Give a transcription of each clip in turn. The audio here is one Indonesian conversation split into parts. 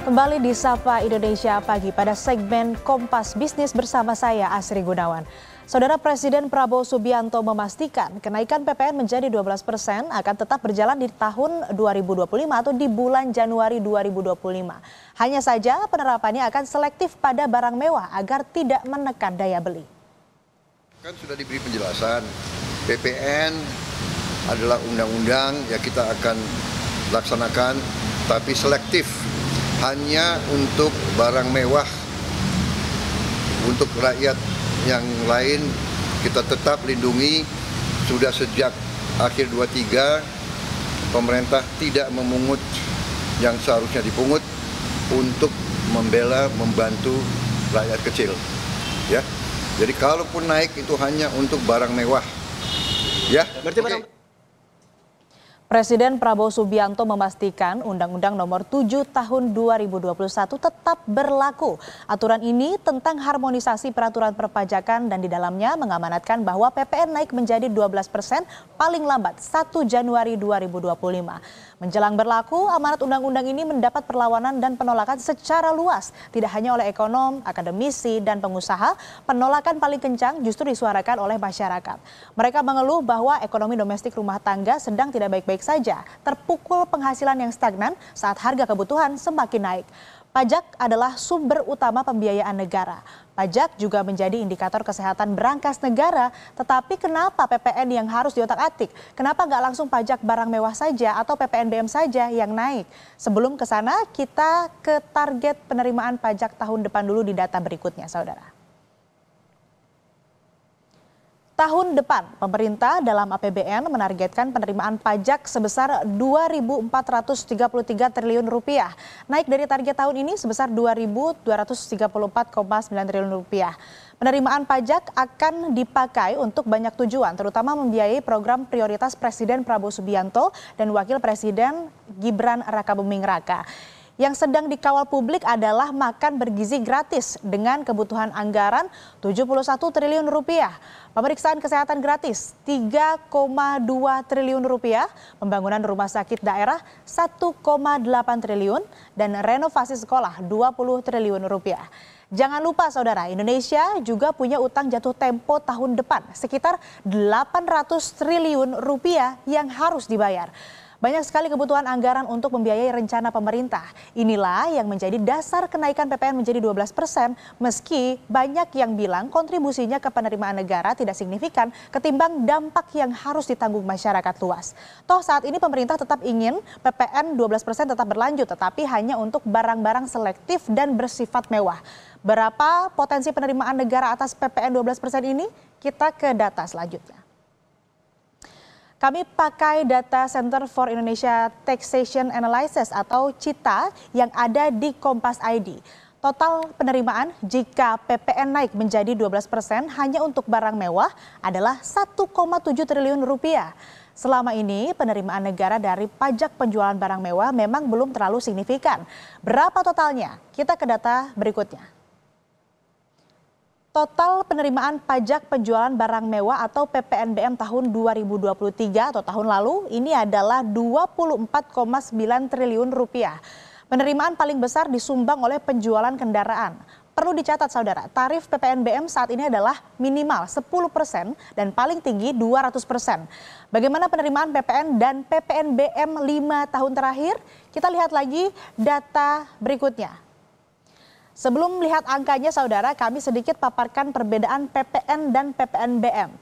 Kembali di Sapa Indonesia Pagi pada segmen Kompas Bisnis bersama saya Asri Gunawan. Saudara Presiden Prabowo Subianto memastikan kenaikan PPN menjadi 12% akan tetap berjalan di tahun 2025 atau di bulan Januari 2025. Hanya saja penerapannya akan selektif pada barang mewah agar tidak menekan daya beli. Kan sudah diberi penjelasan, PPN adalah undang-undang yang kita akan laksanakan tapi selektif. Hanya untuk barang mewah, untuk rakyat yang lain kita tetap lindungi. Sudah sejak akhir 23 pemerintah tidak memungut yang seharusnya dipungut untuk membantu rakyat kecil. Ya, jadi kalaupun naik itu hanya untuk barang mewah. Ya, okay. Presiden Prabowo Subianto memastikan Undang-Undang Nomor 7 Tahun 2021 tetap berlaku. Aturan ini tentang harmonisasi peraturan perpajakan dan di dalamnya mengamanatkan bahwa PPN naik menjadi 12% paling lambat 1 Januari 2025. Menjelang berlaku, amanat undang-undang ini mendapat perlawanan dan penolakan secara luas. Tidak hanya oleh ekonom, akademisi, dan pengusaha, penolakan paling kencang justru disuarakan oleh masyarakat. Mereka mengeluh bahwa ekonomi domestik rumah tangga sedang tidak baik-baik saja, terpukul penghasilan yang stagnan saat harga kebutuhan semakin naik. Pajak adalah sumber utama pembiayaan negara. Pajak juga menjadi indikator kesehatan berangkas negara. Tetapi kenapa PPN yang harus diotak-atik? Kenapa nggak langsung pajak barang mewah saja atau PPNBM saja yang naik? Sebelum ke sana, kita ke target penerimaan pajak tahun depan dulu di data berikutnya, saudara. Tahun depan, pemerintah dalam APBN menargetkan penerimaan pajak sebesar Rp2.433 triliun, naik dari target tahun ini sebesar Rp2.234,9 triliun. Penerimaan pajak akan dipakai untuk banyak tujuan, terutama membiayai program prioritas Presiden Prabowo Subianto dan Wakil Presiden Gibran Rakabuming Raka. Yang sedang dikawal publik adalah makan bergizi gratis dengan kebutuhan anggaran Rp71 triliun, pemeriksaan kesehatan gratis Rp3,2 triliun, pembangunan rumah sakit daerah Rp1,8 triliun, dan renovasi sekolah Rp20 triliun. Jangan lupa saudara, Indonesia juga punya utang jatuh tempo tahun depan sekitar Rp800 triliun yang harus dibayar. Banyak sekali kebutuhan anggaran untuk membiayai rencana pemerintah. Inilah yang menjadi dasar kenaikan PPN menjadi 12%, meski banyak yang bilang kontribusinya ke penerimaan negara tidak signifikan ketimbang dampak yang harus ditanggung masyarakat luas. Toh saat ini pemerintah tetap ingin PPN 12% tetap berlanjut, tetapi hanya untuk barang-barang selektif dan bersifat mewah. Berapa potensi penerimaan negara atas PPN 12% ini? Kita ke data selanjutnya. Kami pakai data Center for Indonesia Taxation Analysis atau CITA yang ada di Kompas ID. Total penerimaan jika PPN naik menjadi 12% hanya untuk barang mewah adalah Rp1,7 triliun. Selama ini penerimaan negara dari pajak penjualan barang mewah memang belum terlalu signifikan. Berapa totalnya? Kita ke data berikutnya. Total penerimaan pajak penjualan barang mewah atau PPNBM tahun 2023 atau tahun lalu ini adalah Rp24,9 triliun. Penerimaan paling besar disumbang oleh penjualan kendaraan. Perlu dicatat saudara, tarif PPNBM saat ini adalah minimal 10% dan paling tinggi 200%. Bagaimana penerimaan PPN dan PPNBM 5 tahun terakhir? Kita lihat lagi data berikutnya. Sebelum melihat angkanya saudara, kami sedikit paparkan perbedaan PPN dan PPNBM.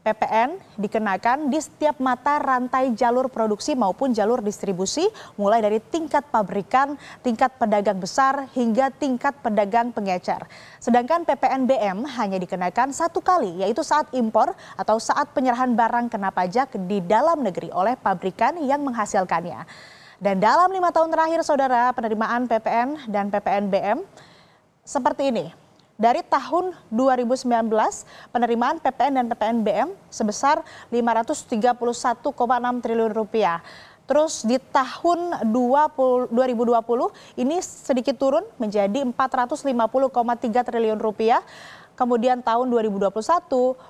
PPN dikenakan di setiap mata rantai jalur produksi maupun jalur distribusi, mulai dari tingkat pabrikan, tingkat pedagang besar, hingga tingkat pedagang pengecer. Sedangkan PPNBM hanya dikenakan satu kali, yaitu saat impor atau saat penyerahan barang kena pajak di dalam negeri oleh pabrikan yang menghasilkannya. Dan dalam 5 tahun terakhir saudara, penerimaan PPN dan PPNBM seperti ini. Dari tahun 2019, penerimaan PPN dan PPNBM sebesar Rp531,6 triliun. Terus di tahun 2020 ini sedikit turun menjadi Rp450,3 triliun. Kemudian tahun 2021,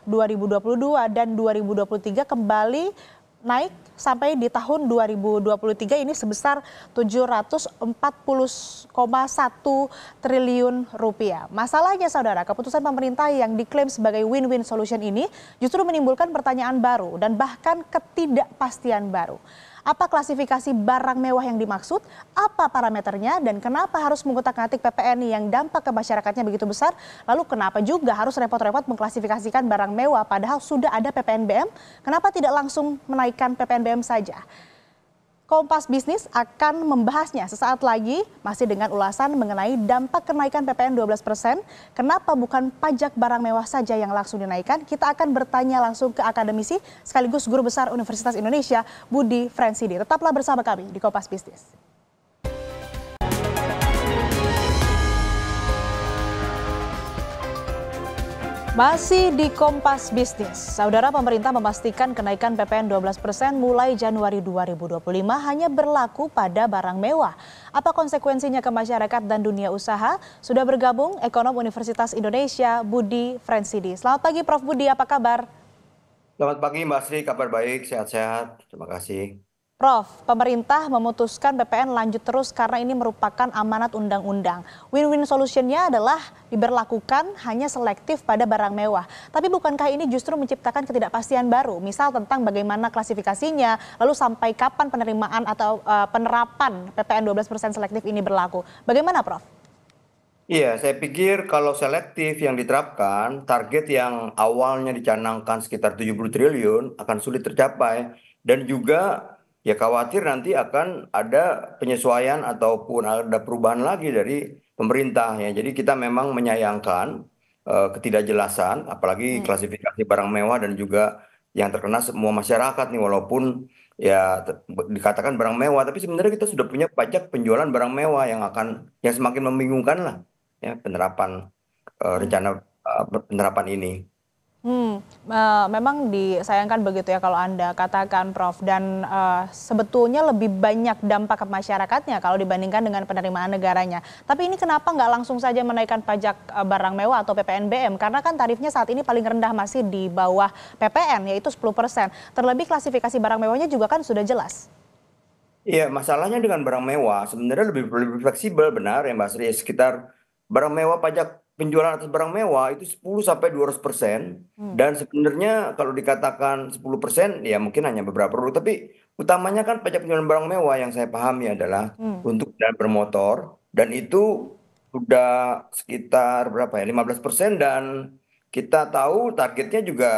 2022, dan 2023 kembali naik sampai di tahun 2023 ini sebesar 740,1 triliun rupiah. Masalahnya saudara, keputusan pemerintah yang diklaim sebagai win-win solution ini justru menimbulkan pertanyaan baru dan bahkan ketidakpastian baru. Apa klasifikasi barang mewah yang dimaksud, apa parameternya, dan kenapa harus mengutak-ngatik PPN yang dampak ke masyarakatnya begitu besar? Lalu kenapa juga harus repot-repot mengklasifikasikan barang mewah padahal sudah ada PPNBM? Kenapa tidak langsung menaikkan PPNBM saja? Kompas Bisnis akan membahasnya sesaat lagi, masih dengan ulasan mengenai dampak kenaikan PPN 12%. Kenapa bukan pajak barang mewah saja yang langsung dinaikkan? Kita akan bertanya langsung ke akademisi sekaligus guru besar Universitas Indonesia, Budi Frensidi. Tetaplah bersama kami di Kompas Bisnis. Masih di Kompas Bisnis, saudara, pemerintah memastikan kenaikan PPN 12% mulai Januari 2025 hanya berlaku pada barang mewah. Apa konsekuensinya ke masyarakat dan dunia usaha? Sudah bergabung ekonom Universitas Indonesia, Budi Frensidi. Selamat pagi Prof. Budi, apa kabar? Selamat pagi Mbak Sri, kabar baik, sehat-sehat. Terima kasih. Prof, pemerintah memutuskan PPN lanjut terus karena ini merupakan amanat undang-undang. Win-win solutionnya adalah diberlakukan hanya selektif pada barang mewah. Tapi bukankah ini justru menciptakan ketidakpastian baru? Misal tentang bagaimana klasifikasinya, lalu sampai kapan penerimaan atau penerapan PPN 12% selektif ini berlaku. Bagaimana Prof? Iya, saya pikir kalau selektif yang diterapkan, target yang awalnya dicanangkan sekitar 70 triliun akan sulit tercapai. Dan juga ya khawatir nanti akan ada penyesuaian ataupun ada perubahan lagi dari pemerintah ya. Jadi kita memang menyayangkan ketidakjelasan, apalagi klasifikasi barang mewah dan juga yang terkena semua masyarakat nih, walaupun ya dikatakan barang mewah, tapi sebenarnya kita sudah punya pajak penjualan barang mewah yang semakin membingungkan lah ya penerapan rencana penerapan ini. Memang disayangkan begitu ya kalau Anda katakan Prof, dan sebetulnya lebih banyak dampak ke masyarakatnya kalau dibandingkan dengan penerimaan negaranya. Tapi ini kenapa nggak langsung saja menaikkan pajak barang mewah atau PPNBM? Karena kan tarifnya saat ini paling rendah masih di bawah PPN, yaitu 10%. Terlebih klasifikasi barang mewahnya juga kan sudah jelas. Iya, masalahnya dengan barang mewah sebenarnya lebih fleksibel, benar ya Mbak Sri. Sekitar barang mewah, pajak penjualan atas barang mewah itu 10 sampai 200%. Dan sebenarnya kalau dikatakan 10% ya mungkin hanya beberapa produk, tapi utamanya kan pajak penjualan barang mewah yang saya pahami adalah untuk kendaraan bermotor, dan itu sudah sekitar berapa ya, 15%. Dan kita tahu targetnya juga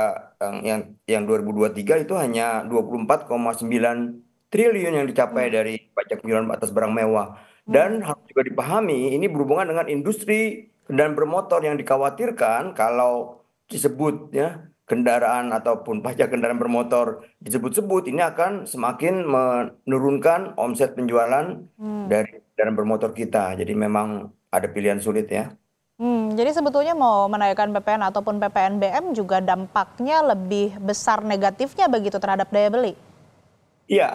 yang 2023 itu hanya 24,9 triliun yang dicapai dari pajak penjualan atas barang mewah. Dan harus juga dipahami ini berhubungan dengan industri kendaraan bermotor yang dikhawatirkan kalau disebut ya kendaraan ataupun pajak kendaraan bermotor disebut-sebut, ini akan semakin menurunkan omset penjualan dari kendaraan bermotor kita. Jadi memang ada pilihan sulit ya. Jadi sebetulnya mau menaikkan PPN ataupun PPNBM juga dampaknya lebih besar negatifnya begitu terhadap daya beli. Iya,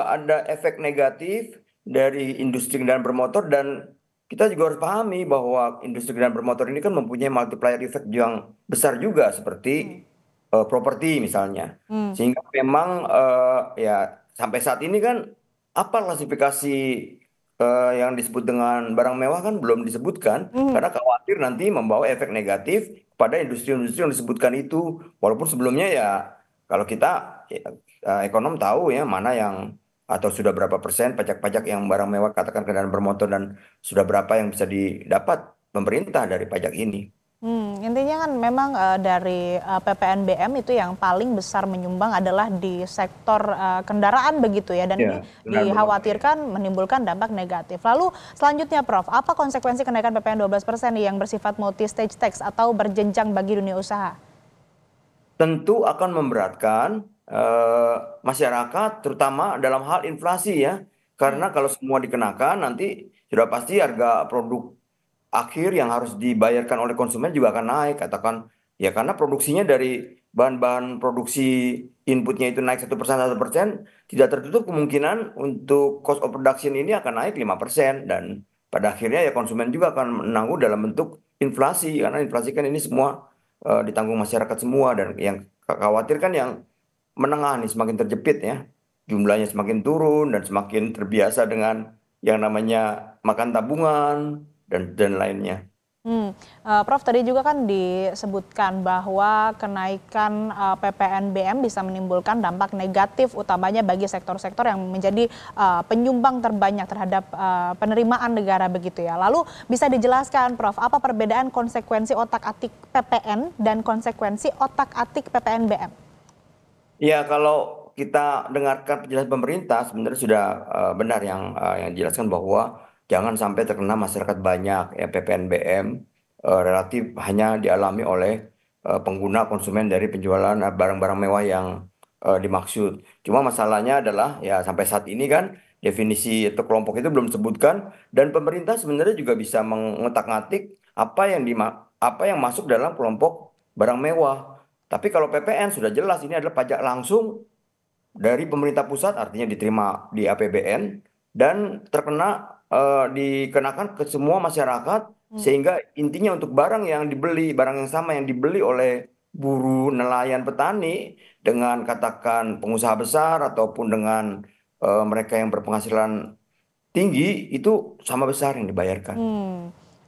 ada efek negatif dari industri kendaraan bermotor, dan kita juga harus pahami bahwa industri kendaraan bermotor ini kan mempunyai multiplier effect yang besar juga seperti properti misalnya. Sehingga memang ya sampai saat ini kan apa klasifikasi yang disebut dengan barang mewah kan belum disebutkan, karena khawatir nanti membawa efek negatif pada industri-industri yang disebutkan itu. Walaupun sebelumnya ya kalau kita ekonom tahu ya mana yang atau sudah berapa persen pajak-pajak yang barang mewah katakan kendaraan bermotor, dan sudah berapa yang bisa didapat pemerintah dari pajak ini. Intinya kan memang dari PPNBM itu yang paling besar menyumbang adalah di sektor kendaraan begitu ya, dan ini dikhawatirkan menimbulkan dampak negatif. Lalu selanjutnya Prof, apa konsekuensi kenaikan PPN 12% yang bersifat multi-stage tax atau berjenjang bagi dunia usaha? Tentu akan memberatkan masyarakat, terutama dalam hal inflasi ya. Karena kalau semua dikenakan, nanti sudah pasti harga produk akhir yang harus dibayarkan oleh konsumen juga akan naik. Katakan ya karena produksinya dari bahan-bahan produksi inputnya itu naik 1%, tidak tertutup kemungkinan untuk cost of production ini akan naik 5%. Dan pada akhirnya ya konsumen juga akan menanggung dalam bentuk inflasi, karena inflasi kan ini semua ditanggung masyarakat semua. Dan yang khawatir kan yang menengah nih semakin terjepit ya. Jumlahnya semakin turun dan semakin terbiasa dengan yang namanya makan tabungan dan lainnya. Prof, tadi juga kan disebutkan bahwa kenaikan PPNBM bisa menimbulkan dampak negatif utamanya bagi sektor-sektor yang menjadi penyumbang terbanyak terhadap penerimaan negara begitu ya. Lalu bisa dijelaskan Prof, apa perbedaan konsekuensi otak-atik PPN dan konsekuensi otak-atik PPNBM? Ya, kalau kita dengarkan penjelasan pemerintah sebenarnya sudah benar yang dijelaskan bahwa jangan sampai terkena masyarakat banyak ya PPNBM relatif hanya dialami oleh pengguna konsumen dari penjualan barang-barang mewah yang dimaksud. Cuma masalahnya adalah ya sampai saat ini kan definisi atau kelompok itu belum disebutkan dan pemerintah sebenarnya juga bisa mengotak-ngatik apa yang masuk dalam kelompok barang mewah. Tapi kalau PPN sudah jelas ini adalah pajak langsung dari pemerintah pusat, artinya diterima di APBN dan dikenakan ke semua masyarakat sehingga intinya untuk barang yang dibeli, barang yang sama yang dibeli oleh buruh, nelayan, petani dengan katakan pengusaha besar ataupun dengan mereka yang berpenghasilan tinggi itu sama besar yang dibayarkan.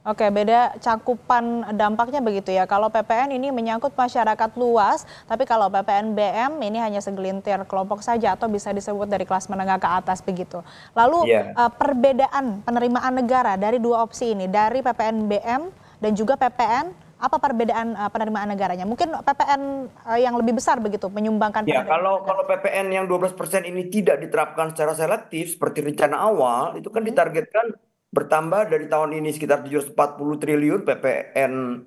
Oke, beda cakupan dampaknya begitu ya. Kalau PPN ini menyangkut masyarakat luas, tapi kalau PPNBM ini hanya segelintir kelompok saja atau bisa disebut dari kelas menengah ke atas begitu. Lalu Iya. perbedaan penerimaan negara dari dua opsi ini, dari PPNBM dan juga PPN, apa perbedaan penerimaan negaranya? Mungkin PPN yang lebih besar begitu, menyumbangkan Ya, penerimaan kalau negara. kalau PPN yang 12% ini tidak diterapkan secara selektif seperti rencana awal, itu kan ditargetkan bertambah dari tahun ini sekitar 740 triliun PPN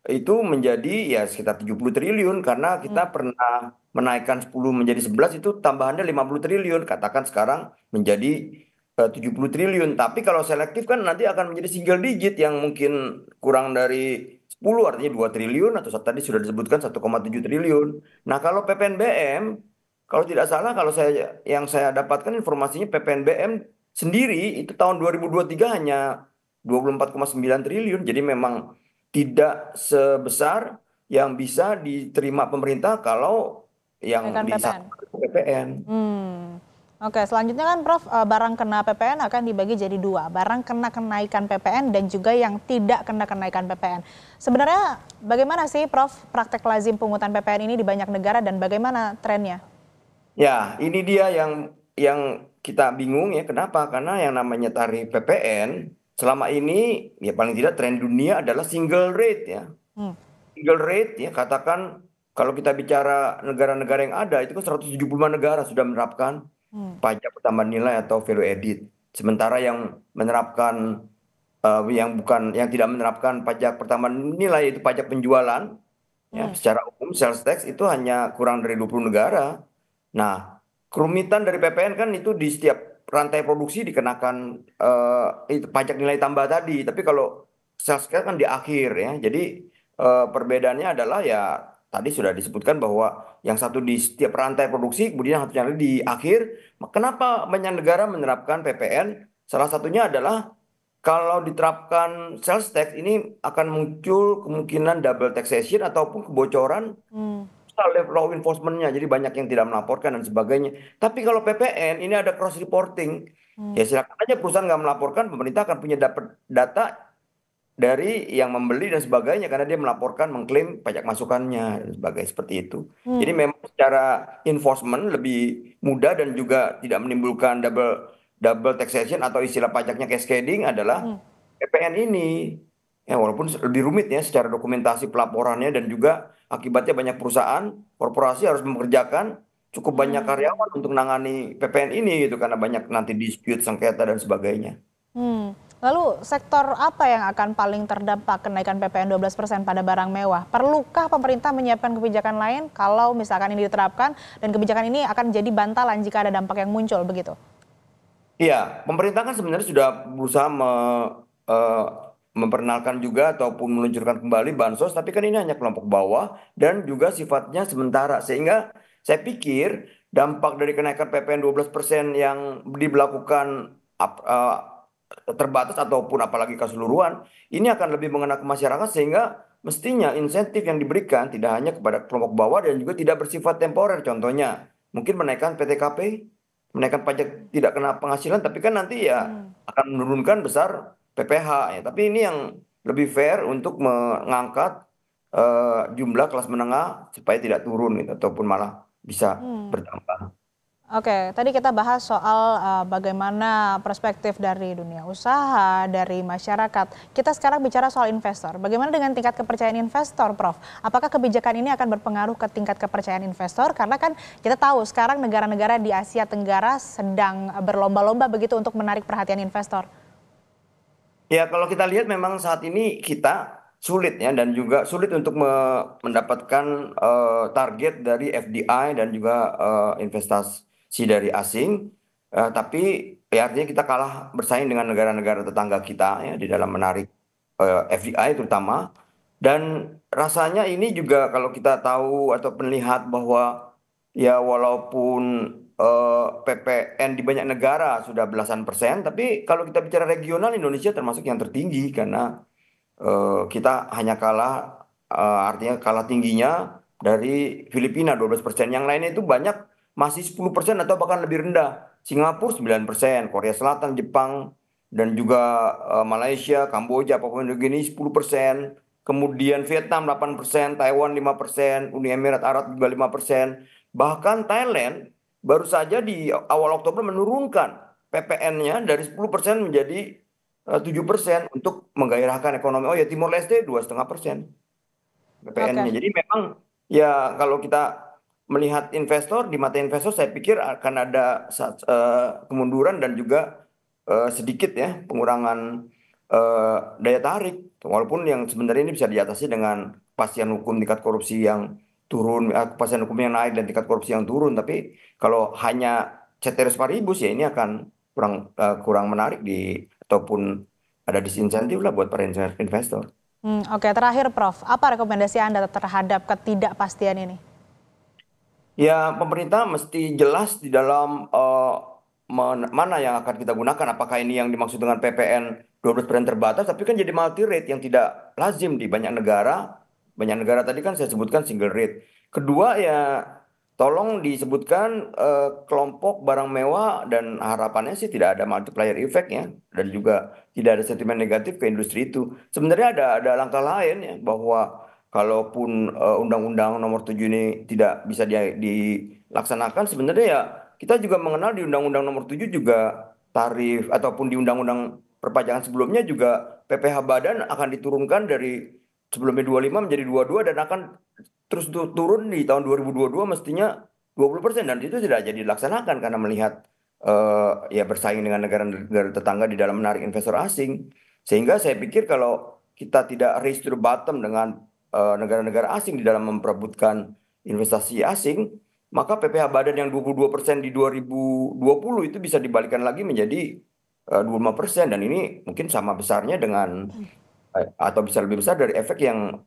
itu menjadi ya sekitar 70 triliun karena kita pernah menaikkan 10 menjadi 11 itu tambahannya 50 triliun katakan sekarang menjadi 70 triliun tapi kalau selektif kan nanti akan menjadi single digit yang mungkin kurang dari 10 artinya 2 triliun atau tadi sudah disebutkan 1,7 triliun. Nah, kalau PPNBM kalau tidak salah kalau saya dapatkan informasinya PPNBM sendiri itu tahun 2023 hanya 24,9 triliun. Jadi memang tidak sebesar yang bisa diterima pemerintah kalau yang Kenaikan PPN. disasar PPN. Oke, selanjutnya kan Prof, barang kena PPN akan dibagi jadi dua, barang kena kenaikan PPN dan juga yang tidak kena kenaikan PPN. Sebenarnya bagaimana sih Prof praktek lazim pungutan PPN ini di banyak negara dan bagaimana trennya? Ya, ini dia yang kita bingung ya. Kenapa? Karena yang namanya tarif PPN selama ini ya paling tidak tren dunia adalah single rate ya. Hmm. Single rate ya katakan kalau kita bicara negara-negara yang ada itu kan 175 negara sudah menerapkan pajak pertambahan nilai atau value added. Sementara yang menerapkan yang tidak menerapkan pajak pertambahan nilai itu pajak penjualan ya secara umum sales tax itu hanya kurang dari 20 negara. Nah, kerumitan dari PPN kan itu di setiap rantai produksi dikenakan itu pajak nilai tambah tadi. Tapi kalau sales tax kan di akhir ya. Jadi perbedaannya adalah ya tadi sudah disebutkan bahwa yang satu di setiap rantai produksi, kemudian satunya lagi di akhir. Kenapa banyak negara menerapkan PPN? Salah satunya adalah kalau diterapkan sales tax ini akan muncul kemungkinan double taxation ataupun kebocoran soal law enforcement-nya. Jadi banyak yang tidak melaporkan dan sebagainya. Tapi kalau PPN ini ada cross reporting. Ya silakan aja perusahaan nggak melaporkan, pemerintah akan punya dapat data dari yang membeli dan sebagainya karena dia melaporkan mengklaim pajak masukannya dan sebagainya seperti itu. Jadi memang secara enforcement lebih mudah dan juga tidak menimbulkan double double taxation atau istilah pajaknya cascading adalah PPN ini. Ya walaupun lebih rumit ya secara dokumentasi pelaporannya dan juga akibatnya banyak perusahaan korporasi harus mengerjakan cukup banyak karyawan untuk menangani PPN ini gitu karena banyak nanti dispute sengketa dan sebagainya. Lalu sektor apa yang akan paling terdampak kenaikan PPN 12% pada barang mewah? Perlukah pemerintah menyiapkan kebijakan lain kalau misalkan ini diterapkan dan kebijakan ini akan jadi bantalan jika ada dampak yang muncul begitu? Iya, pemerintah kan sebenarnya sudah berusaha eh, memperkenalkan juga ataupun meluncurkan kembali bansos, tapi kan ini hanya kelompok bawah dan juga sifatnya sementara. Sehingga saya pikir dampak dari kenaikan PPN 12% yang diberlakukan terbatas ataupun apalagi keseluruhan, ini akan lebih mengena ke masyarakat sehingga mestinya insentif yang diberikan tidak hanya kepada kelompok bawah dan juga tidak bersifat temporer. Contohnya, mungkin menaikkan PTKP, menaikkan pajak tidak kena penghasilan, tapi kan nanti ya akan menurunkan besar PPh ya. Tapi ini yang lebih fair untuk mengangkat jumlah kelas menengah supaya tidak turun gitu, ataupun malah bisa bertambah. Oke, tadi kita bahas soal bagaimana perspektif dari dunia usaha, dari masyarakat. Kita sekarang bicara soal investor. Bagaimana dengan tingkat kepercayaan investor, Prof? Apakah kebijakan ini akan berpengaruh ke tingkat kepercayaan investor? Karena kan kita tahu sekarang negara-negara di Asia Tenggara sedang berlomba-lomba begitu untuk menarik perhatian investor. Ya, kalau kita lihat memang saat ini kita sulit ya, dan juga sulit untuk mendapatkan target dari FDI dan juga investasi dari asing. Tapi ya artinya kita kalah bersaing dengan negara-negara tetangga kita ya di dalam menarik FDI terutama. Dan rasanya ini juga kalau kita tahu atau melihat bahwa ya walaupun PPN di banyak negara sudah belasan persen, tapi kalau kita bicara regional Indonesia termasuk yang tertinggi karena kita hanya kalah, artinya kalah tingginya dari Filipina 12%. Yang lainnya itu banyak masih 10% atau bahkan lebih rendah. Singapura 9%, Korea Selatan, Jepang, dan juga Malaysia, Kamboja, Papua Nugini 10%. Kemudian Vietnam 8%, Taiwan 5%, Uni Emirat Arab juga 5%. Bahkan Thailand baru saja di awal Oktober menurunkan PPN-nya dari 10% menjadi 7% untuk menggairahkan ekonomi. Oh ya, Timor Leste 2,5% PPN-nya. Oke. Jadi memang ya kalau kita melihat investor, di mata investor saya pikir akan ada kemunduran dan juga sedikit ya pengurangan daya tarik. Walaupun yang sebenarnya ini bisa diatasi dengan kepastian hukum, tingkat korupsi yang turun, kepastian hukum yang naik dan tingkat korupsi yang turun. Tapi kalau hanya ceteris paribus ya ini akan kurang menarik ataupun ada disinsentif lah buat para investor. Oke, terakhir Prof, apa rekomendasi Anda terhadap ketidakpastian ini? Ya, pemerintah mesti jelas di dalam mana yang akan kita gunakan. Apakah ini yang dimaksud dengan PPN 12% terbatas, tapi kan jadi multi rate yang tidak lazim di banyak negara. Banyak negara tadi kan saya sebutkan single rate. Kedua ya tolong disebutkan kelompok barang mewah, dan harapannya sih tidak ada multiplier effect ya, dan juga tidak ada sentimen negatif ke industri itu. Sebenarnya ada langkah lain ya, bahwa kalaupun Undang-Undang Nomor 7 ini tidak bisa dilaksanakan, sebenarnya ya kita juga mengenal di Undang-Undang Nomor 7 juga tarif, ataupun di Undang-Undang Perpajakan sebelumnya juga PPh badan akan diturunkan dari sebelumnya 25 menjadi 22 dan akan terus turun di tahun 2022 mestinya 20%, dan itu tidak jadi dilaksanakan karena melihat ya bersaing dengan negara-negara tetangga di dalam menarik investor asing. Sehingga saya pikir kalau kita tidak race to the bottom dengan negara-negara asing di dalam memperebutkan investasi asing, maka PPh badan yang 22% di 2020 itu bisa dibalikan lagi menjadi 25%, dan ini mungkin sama besarnya dengan atau bisa lebih besar dari efek yang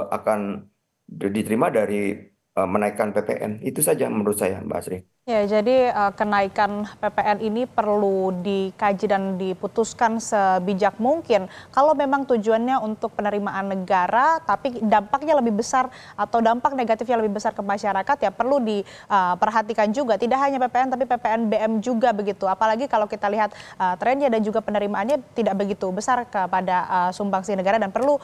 akan diterima dari menaikkan PPN. Itu saja menurut saya, Mbak Asri. Ya, jadi kenaikan PPN ini perlu dikaji dan diputuskan sebijak mungkin. Kalau memang tujuannya untuk penerimaan negara, tapi dampaknya lebih besar atau dampak negatifnya lebih besar ke masyarakat, ya perlu diperhatikan juga. Tidak hanya PPN, tapi PPNBM juga begitu. Apalagi kalau kita lihat trennya dan juga penerimaannya tidak begitu besar kepada sumbangsi negara, dan perlu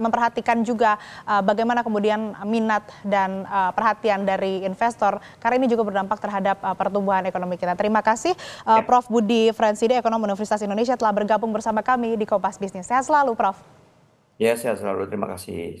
memperhatikan juga bagaimana kemudian minat dan perhatian dari investor, karena ini juga berdampak terhadap pertumbuhan ekonomi kita. Terima kasih Prof. Budi Fransidi, Ekonom Universitas Indonesia, telah bergabung bersama kami di Kompas Bisnis. Sehat selalu, Prof. Ya, sehat selalu. Terima kasih.